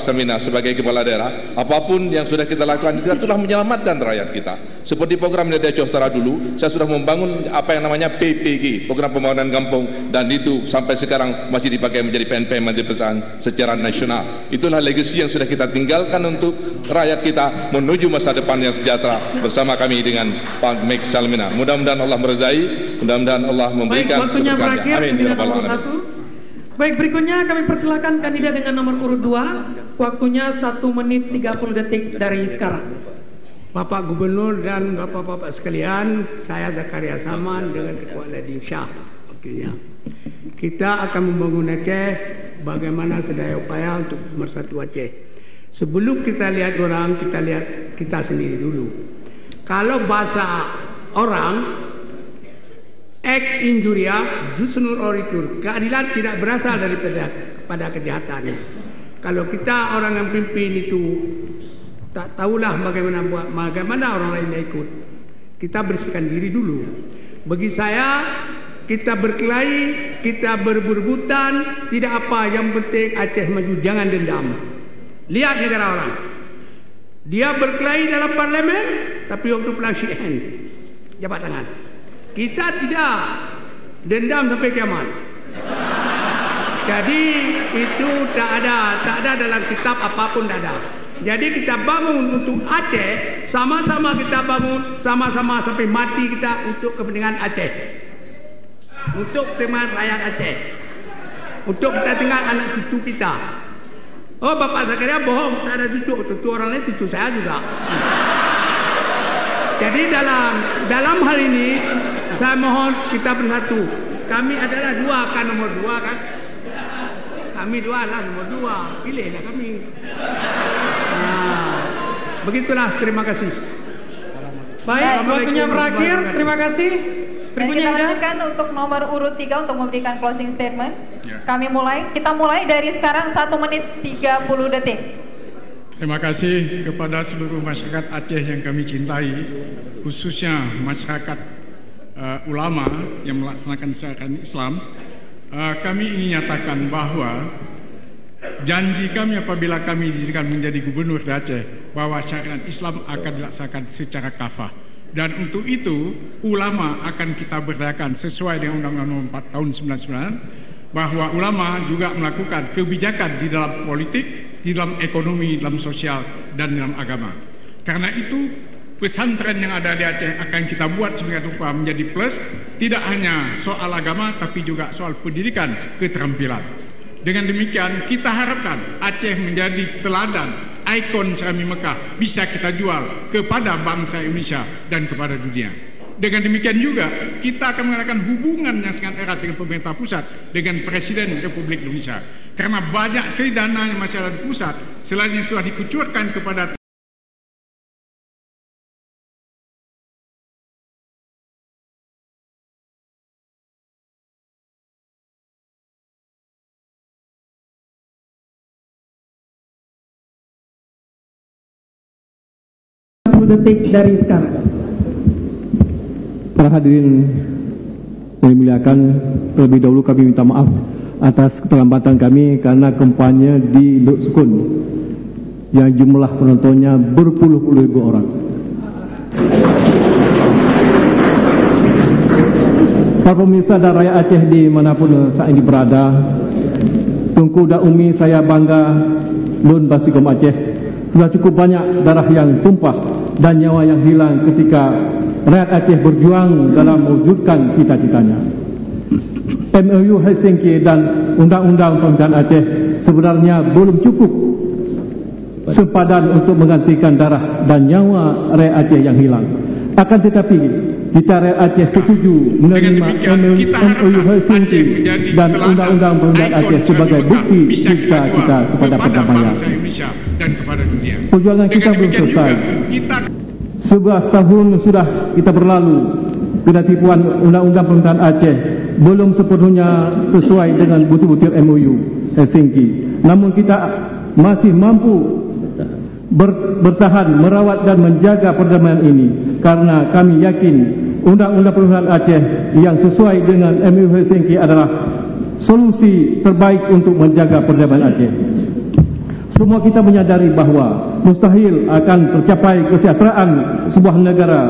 Samina sebagai kepala daerah, apapun yang sudah kita lakukan, kita telah menyelamatkan rakyat kita. Seperti program Desa Johtera dulu, saya sudah membangun apa yang namanya PPG, program pembangunan kampung, dan itu sampai sekarang masih dipakai menjadi PNPM Menteri Pertahanan secara nasional. Itulah legasi yang sudah kita tinggalkan untuk rakyat kita menuju masa depan yang sejahtera bersama kami dengan Pak Mek Salmina. Mudah-mudahan Allah meridai, mudah-mudahan Allah memberikan keberkahan. Amin ya rabbal alamin. Baik, berikutnya kami persilakan kandidat dengan nomor urut 2. Waktunya 1 menit 30 detik dari sekarang. Bapak Gubernur dan Bapak-Bapak sekalian, saya Zakaria Saman dengan Ketua Ladin Shah. Wakilnya. Kita akan membangun Aceh bagaimana sedaya upaya untuk mersatu Aceh. Sebelum kita lihat orang, kita lihat kita sendiri dulu. Kalau bahasa orang, Ek injuria, jusnur oritur. Keadilan tidak berasal daripada kejahatan. Kalau kita orang yang pimpin itu tak tahulah bagaimana orang lain ikut. Kita bersihkan diri dulu. Bagi saya, kita berkelahi, kita berebutan, tidak apa. Yang penting Aceh maju, jangan dendam. Lihat negara orang. Dia berkelahi dalam parlemen, tapi waktu pulang shake hand, jabat tangan. Kita tidak dendam sampai kiamat. Jadi itu tak ada dalam kitab apapun, tak ada. Jadi kita bangun untuk Aceh, sama-sama kita bangun, sama-sama sampai mati kita untuk kepentingan Aceh, untuk kepentingan rakyat Aceh, untuk kita tinggal anak cucu kita. Oh, Bapak Zakaria bohong, tak ada cucu orang lain, cucu saya juga. Jadi dalam hal ini saya mohon kita bersatu. Kami adalah dua kan, nomor 2 kan. Kami dua lah nomor 2. Pilihlah kami. Nah, begitulah. Terima kasih. Baik, waktunya berakhir. Terima kasih. Dan kita lanjutkan untuk nomor urut 3 untuk memberikan closing statement. Kita mulai dari sekarang 1 menit 30 detik. Terima kasih kepada seluruh masyarakat Aceh yang kami cintai, khususnya masyarakat ulama yang melaksanakan syariat Islam. Kami ingin nyatakan bahwa janji kami apabila kami dijadikan menjadi gubernur di Aceh, bahwa syariat Islam akan dilaksanakan secara kafah. Dan untuk itu ulama akan kita berdayakan sesuai dengan Undang-Undang Nomor 4 Tahun 99, bahwa ulama juga melakukan kebijakan di dalam politik, di dalam ekonomi, dalam sosial, dan dalam agama. Karena itu pesantren yang ada di Aceh akan kita buat sebagai rupa menjadi plus, tidak hanya soal agama tapi juga soal pendidikan, keterampilan. Dengan demikian kita harapkan Aceh menjadi teladan, ikon Serami Mekah, bisa kita jual kepada bangsa Indonesia dan kepada dunia. Dengan demikian juga kita akan mengadakan hubungan yang sangat erat dengan pemerintah pusat, dengan Presiden Republik Indonesia. Karena banyak sekali dana yang masih ada di pusat, selain yang sudah dikucurkan kepada detik dari sekarang. Para hadirin yang dimuliakan, terlebih dahulu kami minta maaf atas keterlambatan kami karena kampanye di Luk Sukun yang jumlah penontonnya berpuluh-puluh ribu orang. Para pemirsa dan rakyat Aceh dimanapun saat ini berada, Tunku dan Umi, saya bangga Lun Basikom Aceh. Sudah cukup banyak darah yang tumpah dan nyawa yang hilang ketika rakyat Aceh berjuang dalam mewujudkan cita-citanya. MOU Helsinki dan Undang-Undang Pemerintahan Aceh sebenarnya belum cukup sempadan untuk menggantikan darah dan nyawa rakyat Aceh yang hilang. Akan tetapi kita rakyat Aceh setuju menerima MOU Helsinki dan Undang-Undang Pemerintahan Aceh sebagai bukti cinta kita kepada perdamaian. Perjuangan kita belum selesai. 11 tahun sudah kita berlalu, kedatipuan Undang-Undang Pemerintahan Aceh belum sepenuhnya sesuai dengan butir-butir MOU Helsinki. Namun kita masih mampu bertahan, merawat dan menjaga perdamaian ini karena kami yakin Undang-Undang Pemerintahan Aceh yang sesuai dengan MOU Helsinki adalah solusi terbaik untuk menjaga perdamaian Aceh. Semua kita menyadari bahwa mustahil akan tercapai kesejahteraan sebuah negara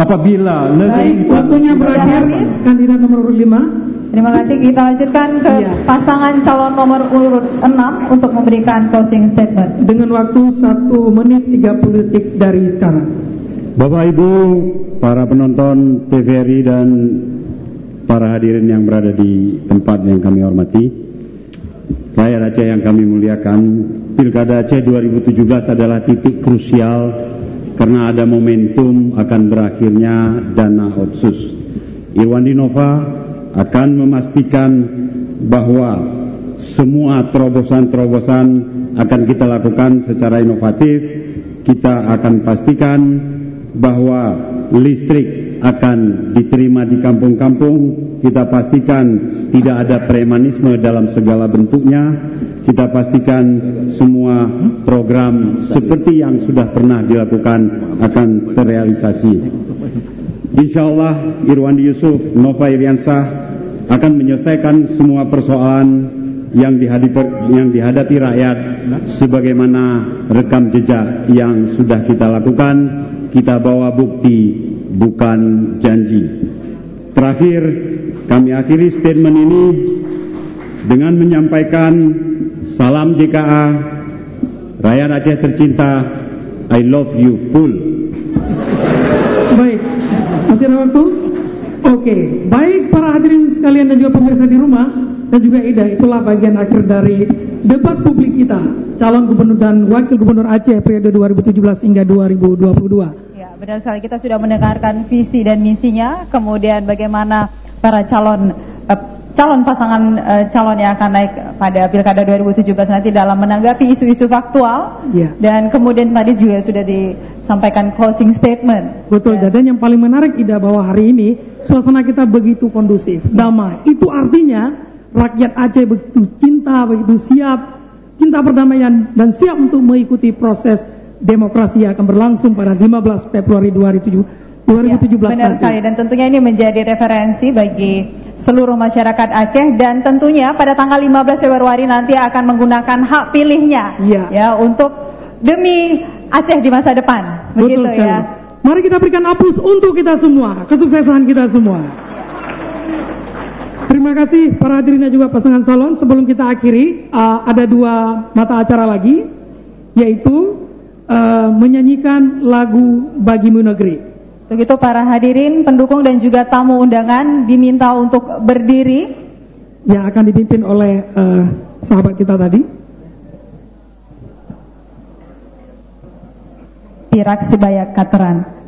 apabila negeri Waktunya berakhir. Kandidat nomor urut 5. Terima kasih. Kita lanjutkan ke pasangan calon nomor urut 6 untuk memberikan closing statement. Dengan waktu 1 menit 30 detik dari sekarang. Bapak Ibu, para penonton TVRI dan para hadirin yang berada di tempat yang kami hormati, rakyat Aceh yang kami muliakan, Pilkada Aceh 2017 adalah titik krusial karena ada momentum akan berakhirnya dana otsus. Irwandi Nova akan memastikan bahwa semua terobosan-terobosan akan kita lakukan secara inovatif. Kita akan pastikan bahwa listrik akan diterima di kampung-kampung. Kita pastikan tidak ada premanisme dalam segala bentuknya. Kita pastikan semua program seperti yang sudah pernah dilakukan akan terrealisasi. Insya Allah Irwandi Yusuf Nova Iriansah akan menyelesaikan semua persoalan yang dihadapi rakyat sebagaimana rekam jejak yang sudah kita lakukan. Kita bawa bukti, bukan janji. Terakhir, kami akhiri statement ini dengan menyampaikan salam JKA, rakyat Aceh tercinta, I love you full. Baik, masih ada waktu? Oke, baik para hadirin sekalian dan juga pemirsa di rumah dan juga Ida, itulah bagian akhir dari debat publik kita, calon gubernur dan wakil gubernur Aceh periode 2017 hingga 2022. Ya, benar sekali, kita sudah mendengarkan visi dan misinya, kemudian bagaimana para calon pasangan calon yang akan naik pada Pilkada 2017 nanti dalam menanggapi isu-isu faktual, dan kemudian tadi juga sudah disampaikan closing statement. Betul, dan yang paling menarik Ida bahwa hari ini suasana kita begitu kondusif, damai. Itu artinya rakyat Aceh begitu cinta, begitu siap, cinta perdamaian dan siap untuk mengikuti proses demokrasi yang akan berlangsung pada 15 Februari 2017 benar nanti. sekali, dan tentunya ini menjadi referensi bagi seluruh masyarakat Aceh, dan tentunya pada tanggal 15 Februari nanti akan menggunakan hak pilihnya ya untuk demi Aceh di masa depan. Begitu. Betul sekali. Ya. Mari kita berikan aplaus untuk kita semua, kesuksesan kita semua. Terima kasih para hadirin dan juga pasangan calon. Sebelum kita akhiri, ada 2 mata acara lagi, yaitu menyanyikan lagu Bagimu Negeri. Untuk itu para hadirin, pendukung dan juga tamu undangan diminta untuk berdiri. Yang akan dipimpin oleh sahabat kita tadi, Pirak Sibayak Kateran.